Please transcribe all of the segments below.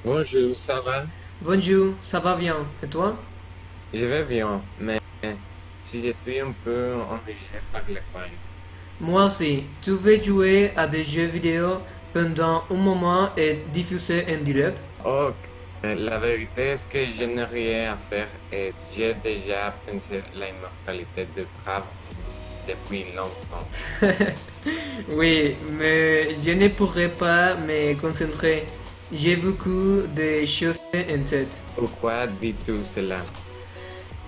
Bonjour, ça va? Bonjour, ça va bien. Et toi? Je vais bien, mais si je suis un peu ennuyé par le pain. Moi aussi. Tu veux jouer à des jeux vidéo pendant un moment et diffuser en direct? Oh, la vérité est que je n'ai rien à faire et j'ai déjà pensé l'immortalité de Brave depuis longtemps. Oui, mais je ne pourrais pas me concentrer. J'ai beaucoup de choses en tête. Pourquoi dis-tu cela?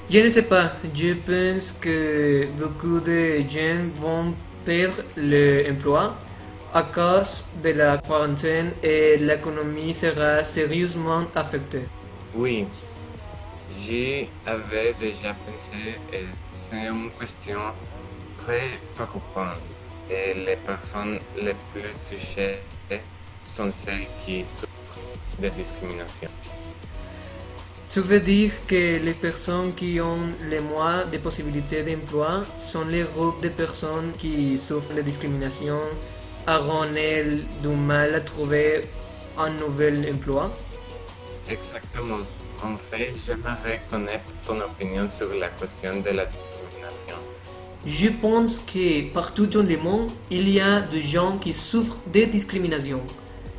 Je ne sais pas, je pense que beaucoup de gens vont perdre leur emploi à cause de la quarantaine et l'économie sera sérieusement affectée. Oui, j'y avais déjà pensé et c'est une question très préoccupante. Et les personnes les plus touchées sont celles qui souffrent de discrimination. Tu veux dire que les personnes qui ont le moins de possibilités d'emploi sont les groupes de personnes qui souffrent de discrimination, auront-elles du mal à trouver un nouvel emploi? Exactement. En fait, j'aimerais connaître ton opinion sur la question de la discrimination. Je pense que partout dans le monde, il y a des gens qui souffrent de discrimination,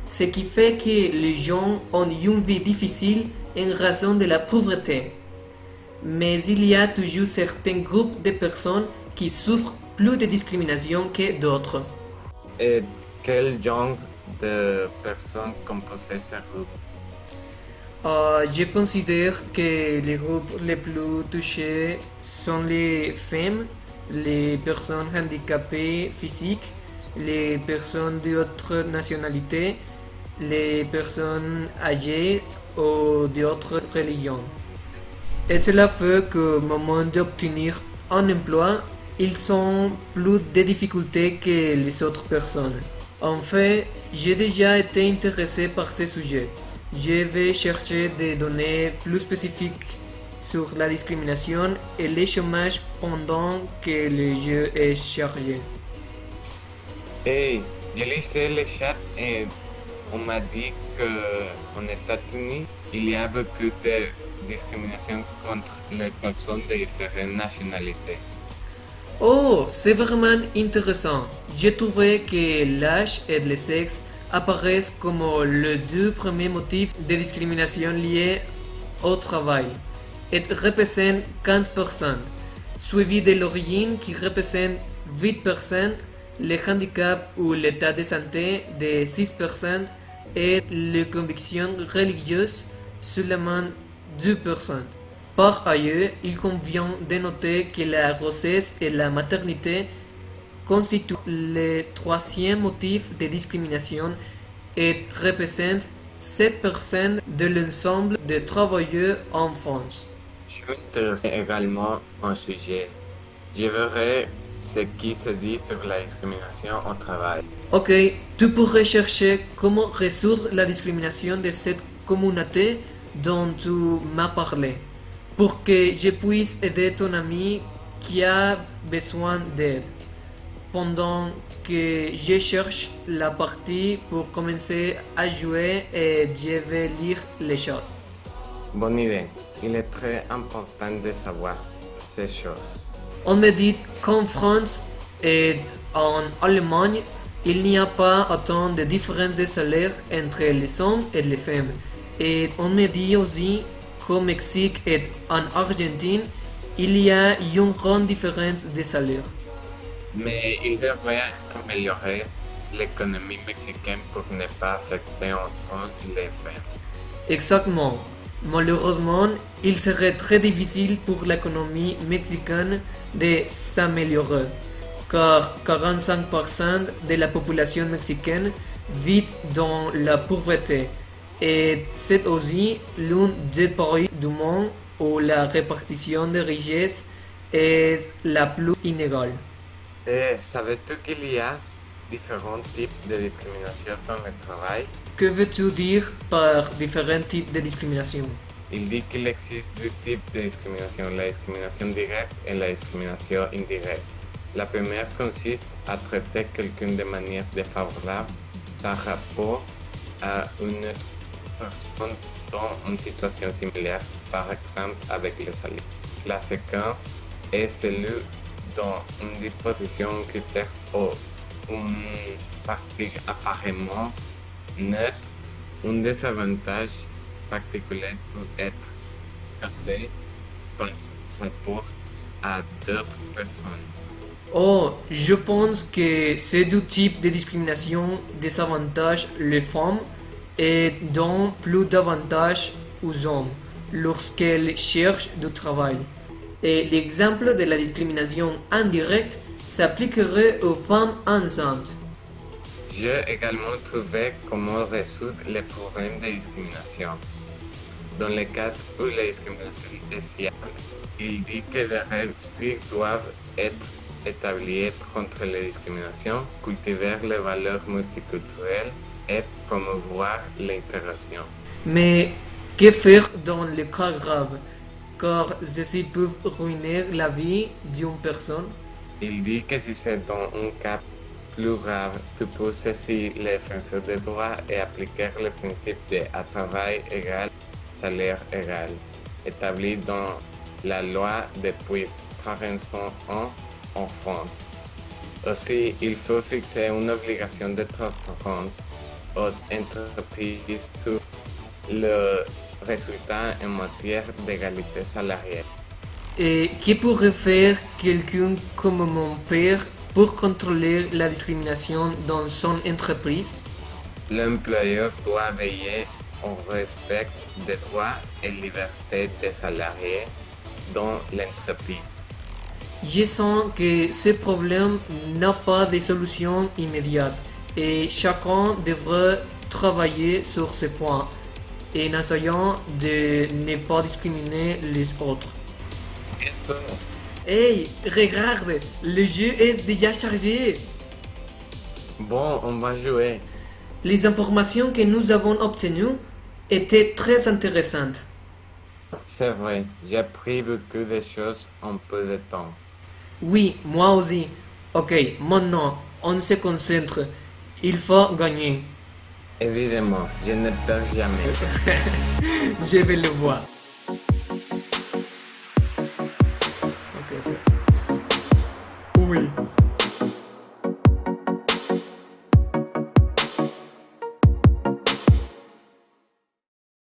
ce qui fait que les gens ont une vie difficile en raison de la pauvreté. Mais il y a toujours certains groupes de personnes qui souffrent plus de discrimination que d'autres. Et quel genre de personnes composaient ce groupe? Je considère que les groupes les plus touchés sont les femmes, les personnes handicapées physiques, les personnes d'autres nationalités, les personnes âgées ou d'autres religions. Et cela fait qu'au moment d'obtenir un emploi, ils ont plus de difficultés que les autres personnes. En fait, j'ai déjà été intéressé par ce sujet. Je vais chercher des données plus spécifiques sur la discrimination et le chômage pendant que le jeu est chargé. Hey, je lisais le chat et on m'a dit qu'aux États-Unis, il y a beaucoup de discrimination contre les personnes de différentes nationalités. Oh, c'est vraiment intéressant. J'ai trouvé que l'âge et le sexe apparaissent comme les deux premiers motifs de discrimination liés au travail et représentent 15%, suivi de l'origine qui représente 8%, le handicap ou l'état de santé de 6% et les convictions religieuses seulement 2%. Par ailleurs, il convient de noter que la grossesse et la maternité constituent le troisième motif de discrimination et représentent 7% de l'ensemble des travailleurs en France. Je m'intéresse également au sujet. Je verrai ce qui se dit sur la discrimination au travail. Ok, tu pourrais chercher comment résoudre la discrimination de cette communauté dont tu m'as parlé, pour que je puisse aider ton ami qui a besoin d'aide, pendant que je cherche la partie pour commencer à jouer et je vais lire les choses. Bonne idée. Il est très important de savoir ces choses. On me dit qu'en France et en Allemagne, il n'y a pas autant de différences de salaire entre les hommes et les femmes. Et on me dit aussi qu'au Mexique et en Argentine, il y a une grande différence de salaire. Mais il devrait améliorer l'économie mexicaine pour ne pas affecter autant les femmes. Exactement. Malheureusement, il serait très difficile pour l'économie mexicaine de s'améliorer, car 45% de la population mexicaine vit dans la pauvreté, et c'est aussi l'un des pays du monde où la répartition des richesses est la plus inégale. Et savais-tu qu'il y a différents types de discrimination dans le travail? Que veux-tu dire par différents types de discrimination? Il dit qu'il existe deux types de discrimination, la discrimination directe et la discrimination indirecte. La première consiste à traiter quelqu'un de manière défavorable par rapport à une autre personnes dans une situation similaire, par exemple avec le salaire. La seconde est celle dans une disposition critère ou une partie apparemment neutre. Un désavantage particulier peut être causé par rapport à d'autres personnes. Oh, je pense que ces deux types de discrimination désavantage les femmes et donnent plus d'avantages aux hommes lorsqu'elles cherchent du travail. Et l'exemple de la discrimination indirecte s'appliquerait aux femmes enceintes. J'ai également trouvé comment résoudre les problèmes de discrimination. Dans le cas où la discrimination est fiable, il dit que des règles strictes doivent être établies contre la discrimination, cultiver les valeurs multiculturelles et promouvoir l'intégration. Mais que faire dans les cas graves? Car ceci peut ruiner la vie d'une personne. Il dit que si c'est dans un cas plus grave, tu peux saisir les défenseurs des droits et appliquer le principe de à travail égal, salaire égal, établi dans la loi depuis 301 en France. Aussi, il faut fixer une obligation de transparence aux entreprises sur le résultat en matière d'égalité salariale. Et que pourrait faire quelqu'un comme mon père pour contrôler la discrimination dans son entreprise? L'employeur doit veiller au respect des droits et libertés des salariés dans l'entreprise. Je sens que ce problème n'a pas de solution immédiate et chacun devrait travailler sur ce point en essayant de ne pas discriminer les autres. Eso. Hey, regarde, le jeu est déjà chargé. Bon, on va jouer. Les informations que nous avons obtenues étaient très intéressantes. C'est vrai, j'ai appris beaucoup de choses en peu de temps. Oui, moi aussi. Ok, maintenant, on se concentre. Il faut gagner. Évidemment, je ne perds jamais. Je vais le voir. Ok, oui.